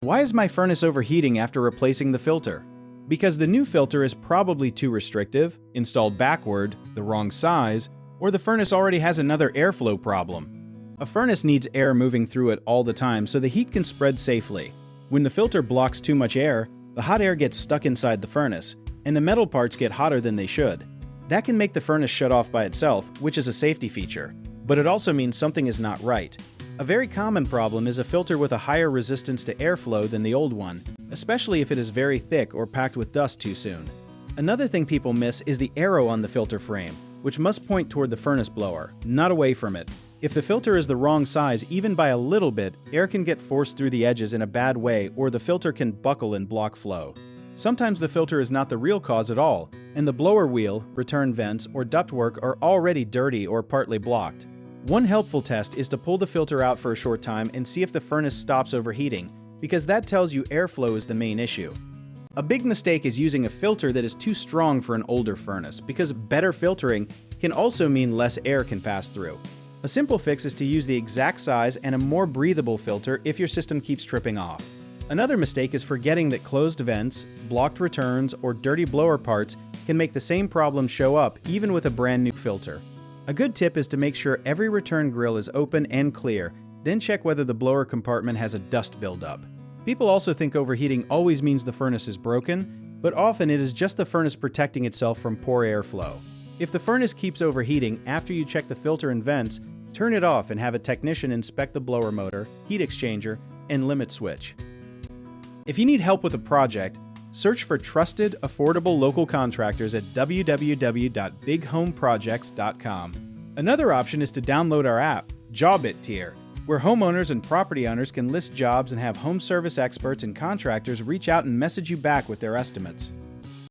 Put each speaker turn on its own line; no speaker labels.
Why is my furnace overheating after replacing the filter? Because the new filter is probably too restrictive, installed backward, the wrong size, or the furnace already has another airflow problem. A furnace needs air moving through it all the time so the heat can spread safely. When the filter blocks too much air, the hot air gets stuck inside the furnace, and the metal parts get hotter than they should. That can make the furnace shut off by itself, which is a safety feature, but it also means something is not right. A very common problem is a filter with a higher resistance to airflow than the old one, especially if it is very thick or packed with dust too soon. Another thing people miss is the arrow on the filter frame, which must point toward the furnace blower, not away from it. If the filter is the wrong size even by a little bit, air can get forced through the edges in a bad way, or the filter can buckle and block flow. Sometimes the filter is not the real cause at all, and the blower wheel, return vents, or ductwork are already dirty or partly blocked. One helpful test is to pull the filter out for a short time and see if the furnace stops overheating, because that tells you airflow is the main issue. A big mistake is using a filter that is too strong for an older furnace, because better filtering can also mean less air can pass through. A simple fix is to use the exact size and a more breathable filter if your system keeps tripping off. Another mistake is forgetting that closed vents, blocked returns, or dirty blower parts can make the same problem show up even with a brand new filter. A good tip is to make sure every return grill is open and clear, then check whether the blower compartment has a dust buildup. People also think overheating always means the furnace is broken, but often it is just the furnace protecting itself from poor airflow. If the furnace keeps overheating after you check the filter and vents, turn it off and have a technician inspect the blower motor, heat exchanger, and limit switch. If you need help with a project, search for trusted, affordable local contractors at www.bighomeprojects.com. Another option is to download our app, Jobit Tier, where homeowners and property owners can list jobs and have home service experts and contractors reach out and message you back with their estimates.